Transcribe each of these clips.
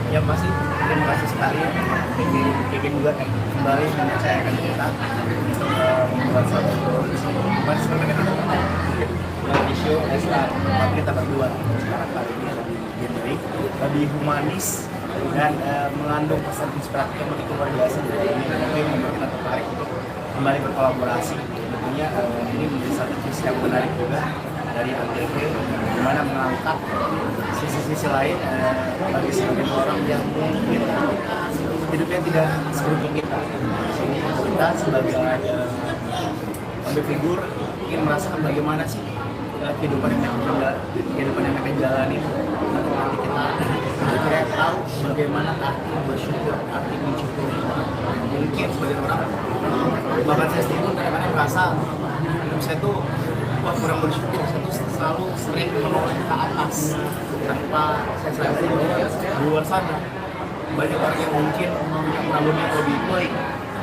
Ya masih terima kasih sekali Kiki juga kembali mempercayakan kita untuk membuat satu produksi sebenarnya di show Lestar tempat kita berdua sekarang kali ini lebih humanis dan mengandung pesan inspiratif yang begitu luar biasa. Jadi ini membuat kita tertarik untuk kembali berkolaborasi. Tentunya ini menjadi satu visi yang menarik juga dari ANTV, di mana mengangkat sisi-sisi lain bagi sebagian orang yang mungkin hidupnya tidak seperti kita. Kita sebagai public figure ingin merasakan bagaimana sih kehidupan yang mereka jalani. Nanti kita kira tahu bagaimana arti bersyukur, arti mensyukuri. Mungkin sebagian orang, bahkan saya sendiri kadang-kadang merasa hidup saya tuh kurang bersyukur. Saya tuh selalu sering menoleh ke atas tanpa saya sadari bahwa di luar sana banyak orang yang mungkin punya problem yang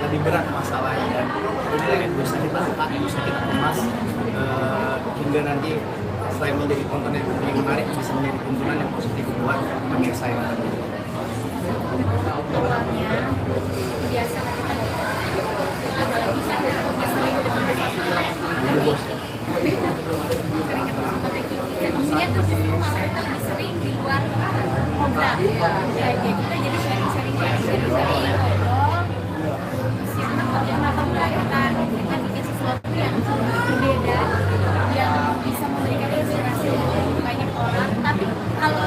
lebih berat masalahnya, dan ini bisa kita angkat, bisa kita kemas hingga nanti selain menjadi konten yang menarik bisa menjadi tuntunan yang positif buat pemirsa yang ada. Awalnya biasa kita lebih sering di luar program ya, kita jadi sharing ngobrol kenapa kita bikin sesuatu yang berbeda yang bisa memberikan inspirasi untuk banyak orang. Tapi kalau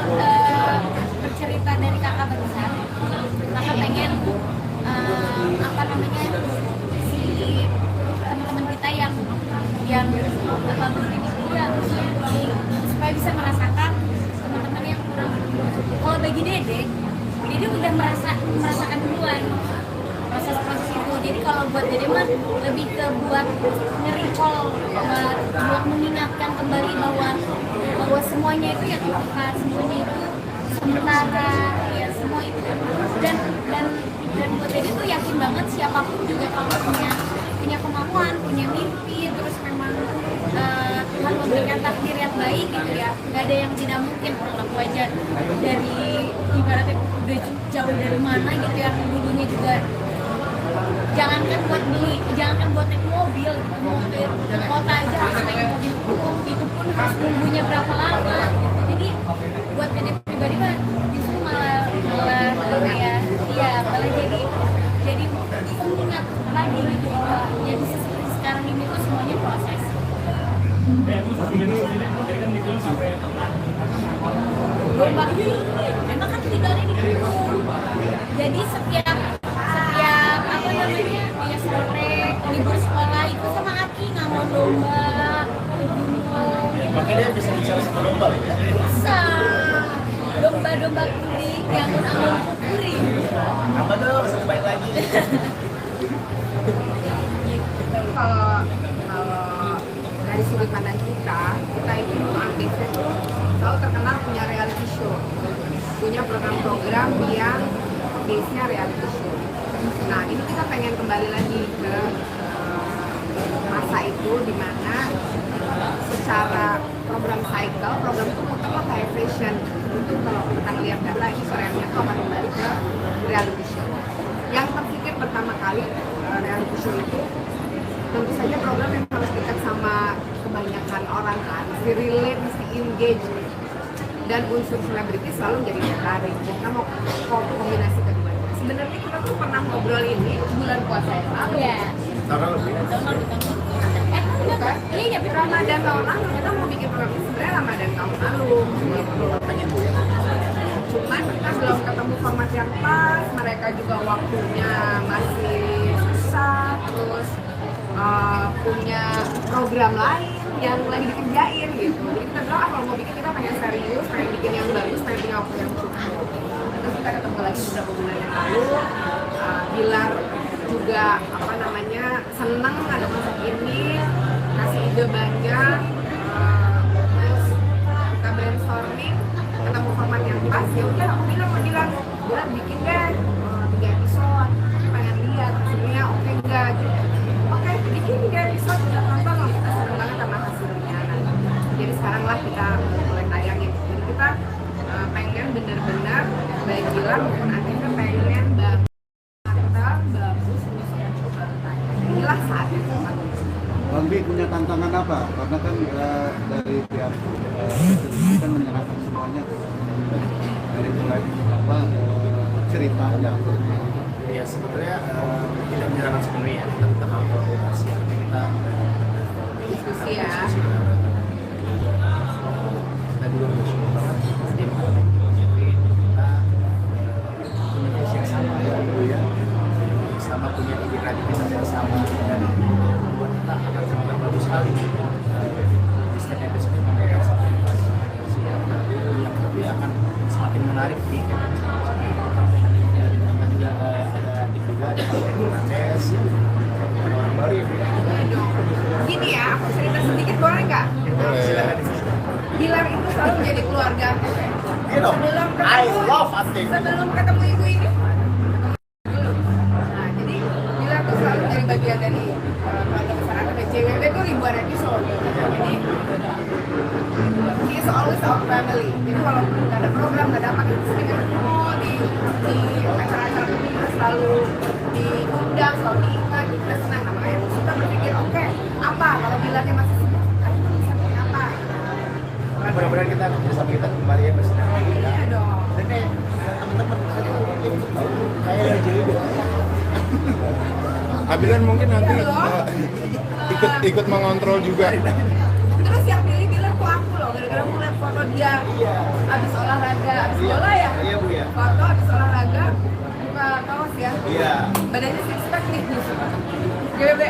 bercerita dari kakak besar, kakak pengen si teman-teman kita yang begini juga supaya bisa merasakan teman-teman yang kurang. Kalau bagi Dede udah merasakan duluan proses itu. Jadi kalau buat Dede mah lebih ke buat nge-recall, buat mengingatkan kembali bahwa semuanya itu ya Tuhan, semuanya itu sementara, ya semua itu. Dan buat Dede tuh yakin banget siapapun juga kalau punya kemampuan, punya mimpi, terus memang Tuhan memberikan takdir yang baik gitu ya, nggak ada yang tidak mungkin. Kalau aku aja dari ibaratnya udah jauh dari mana gitu ya, dulunya juga jangankan buat naik mobil, mau ke kota aja harus naik mobil, itu pun harus nunggunya berapa lama. Jadi buat Dede pribadi mah justru malah jadi mengingat lagi gitu bahwa ya bisa seperti sekarang ini tuh semuanya proses. Lomba memang kan tinggalnya di gunung, jadi setiap ya sore libur sekolah itu sama Aki nggak lomba ke gunung. Makanya dia bisa bicara sama lomba ya? Bisa domba kuring yang anggun kuring. Apa dong, sebaik lagi. Kalau dari sudut pandang kita itu ANTV itu selalu terkenal punya reality show, punya program-program yang base-nya reality show. Nah ini kita pengen kembali lagi ke masa itu, di mana secara program cycle, program itu muter lah kayak fashion. Itu kalau kita lihat data ini trennya itu akan kembali ke reality show. Yang terpikir pertama kali reality show itu tentu saja program yang harus dekat sama kebanyakan orang kan, mesti relate, mesti engage, dan unsur selebriti selalu jadi menarik. Kita mau kombinasi kedua. Sebenarnya kita tuh pernah ngobrol ini bulan puasa yang lalu. Iya. Tahun lebih. Bukan? Iya, Ramadan tahun lalu kita mau bikin program ini sebenarnya Ramadan tahun lalu. Cuman kita belum ketemu format yang pas, mereka juga waktunya masih susah, terus punya program lain yang lagi dikerjain gitu. Jadi kita bilang kalau mau bikin kita pengen serius, pengen bikin yang bagus, pengen punya waktu yang cukup. Terus kita ketemu lagi beberapa bulan yang lalu. Bilar juga seneng ada masak ini, kasih ide banyak. Terus kita brainstorming, ketemu format yang pas. Ya udah aku bilang bikin deh 3 episode, pengen lihat hasilnya oke enggak gitu. Oke, bikin 3 episode, kita tonton loh, kita seneng banget sama hasilnya. Jadi sekarang lah kita mulai tayangin. Jadi kita pengen benar-benar baik bilang maupun ATV pengen banget bagus untuk bertanya. Inilah saatnya tepat. Bang Bi punya tantangan apa? Karena kan dari pihak ini kan menyerahkan semuanya dari mulai ceritanya. Ya sebetulnya tidak menyerahkan sepenuhnya, kita tetap komunikasi, kita Diskusi ya. kita juga bersyukur banget tim jadi kita punya visi yang sama ya, sama punya ide kreativitas yang sama dan membuat kita akan sangat bagus sekali di setiap episode memberikan satu inovasi yang tapi akan semakin menarik di episode kita juga ada tim juga ada Fernandes ada orang baru ya. Gini ya, aku cerita sedikit boleh nggak? Silakan. Gilang itu selalu menjadi keluarga aku. You know, I love acting. Sebelum ketemu ibu ini dulu. Nah, jadi Gilang tuh selalu jadi bagian dari keluarga besar aku. JWB tuh ribuan episode. Jadi he is always our family. Jadi walaupun nggak ada program, nggak ada apa, kita sering ketemu di acara-acara kita selalu diundang, selalu diingat, kita senang. Nah, makanya kita berpikir, oke, apa kalau Gilangnya masih sibuk, kita bisa bikin apa? Mudah-mudahan kita bersama kita kembali ya bersama kita. Iya dong. Dan kayak teman-teman kayak jadi Abilan mungkin nanti Iya loh. ikut mengontrol juga. Terus yang pilih bilang kok aku loh, gara-gara aku lihat foto dia abis olahraga, abis bola ya? Iya Bu ya. Foto abis olahraga, buka kaos ya? Iya. Badannya six pack nih. GBB.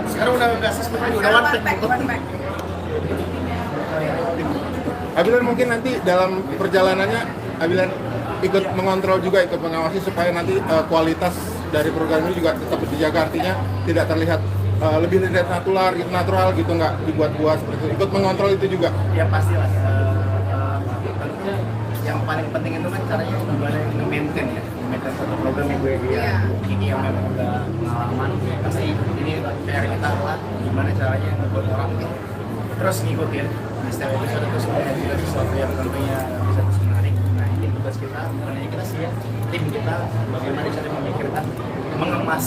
Sekarang udah biasa sebenarnya udah Sekarang one one pack, pack. one pack. Abilan mungkin nanti dalam perjalanannya Abilan ikut mengontrol juga, ikut mengawasi supaya nanti kualitas dari program ini juga tetap dijaga, artinya tidak terlihat lebih dari natural gitu, nggak dibuat-buat seperti itu. Ikut mengontrol itu juga. Ya pastilah. Tentunya yang paling penting itu kan caranya gimana nge-maintain ya, nge-maintain satu program yang gue Iya. ini yang memang udah pengalaman. Pasti ini PR kita adalah gimana caranya membuat orang terus ngikutin di setiap episode itu supaya juga sesuatu yang tentunya bisa terus menarik. Nah ini tugas kita, bukan hanya kita sih ya, tim kita bagaimana cara memikirkan, mengemas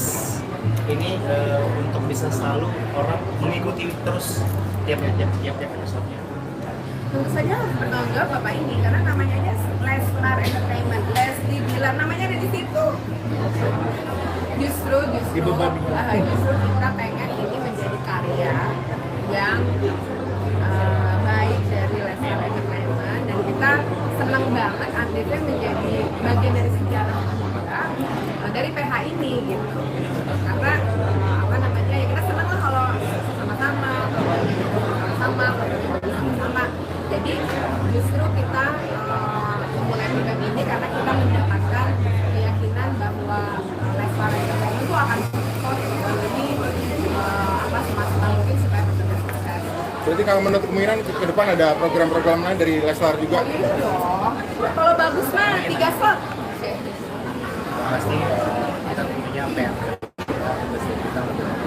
ini untuk bisa selalu orang mengikuti terus tiap episode-nya. Tentu saja harus bertanggung jawab Bapak ini, karena namanya aja Leslar Entertainment, Leslie Bilar, namanya ada di situ. Justru Dibebani. Justru kita pengen ini menjadi karya yang baik dari Leslar Entertainment, dan kita senang banget ATV menjadi bagian dari sejarah kita dari PH ini gitu. Karena apa namanya ya, kita senang lah kalau sama-sama, sama-sama. Jadi justru kita memulai program ini karena kita mendapatkan keyakinan bahwa Leslar Entertainment itu akan support lebih semaksimal mungkin supaya benar-benar sukses. Berarti kalau menurut kemungkinan ke depan ada program-program lain dari Leslar juga. Iya dong. Kalau bagus mah 3 slot. Oke. Pasti kita punya PR. Kita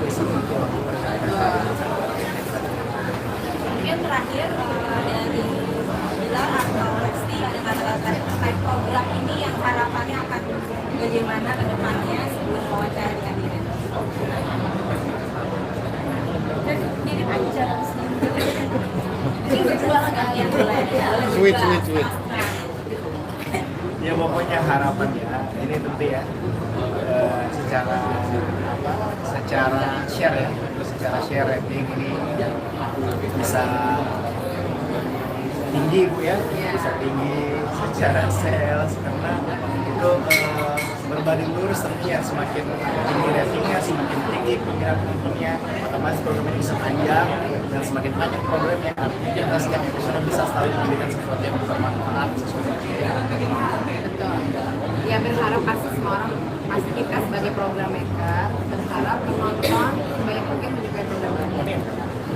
bisa Mungkin terakhir dari Bilar atau Lesti ada kata-kata terkait program ini yang harapannya akan bagaimana ke depannya sebelum wawancara dengan diri. Jadi panjang sih. Ini berdua kalian mulai. Sweet. Ya pokoknya harapan ya ini tentu ya secara share ya, secara share rating ini bisa tinggi Bu ya, bisa tinggi secara sales karena itu berbanding lurus tentunya, semakin tinggi ratingnya semakin tinggi peminat penontonnya, otomatis program ini bisa panjang dan semakin banyak programnya, artinya kita setiap episode bisa selalu memberikan sesuatu yang bermanfaat, sesuatu yang Betul. Ya berharap pasti semua orang, pasti kita sebagai program maker berharap penonton sebanyak mungkin menyukai program ini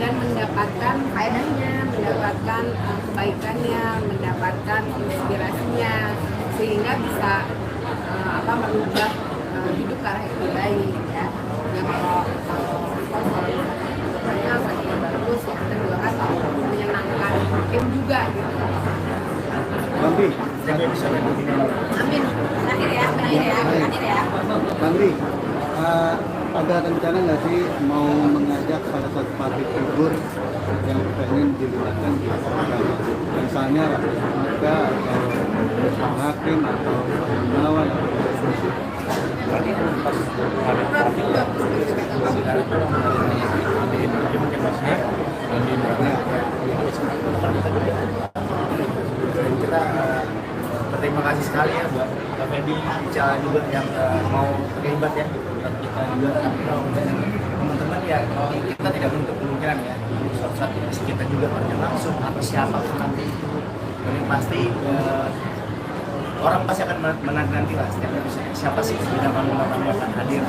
dan mendapatkan faedahnya, mendapatkan kebaikannya, mendapatkan inspirasinya sehingga bisa merubah hidup ke arah yang lebih baik ya. Ya kalau semakin bagus ya kita juga kan menyenangkan tim juga gitu. Bang Bi, setiap episode begini. Amin. Terakhir ya, terakhir ya. Bandi, ada rencana nggak sih mau mengajak pada satu public figure yang pengen dilibatkan di program? Misalnya mereka atau hakim atau pengawan atau polisi. Berarti pas ada traffic nggak? Sekarang kalau ada dia mungkin masnya dan di dan kita berterima kasih sekali ya buat Kak Feby, Ica juga yang mau terlibat ya di program kita juga. Teman-teman ya, kita tidak menutup kemungkinan ya suatu saat bisa kita juga kerja langsung atau siapapun nanti itu. Dan yang pasti orang pasti akan menanti lah setiap episode siapa sih bidang kamu yang akan hadir.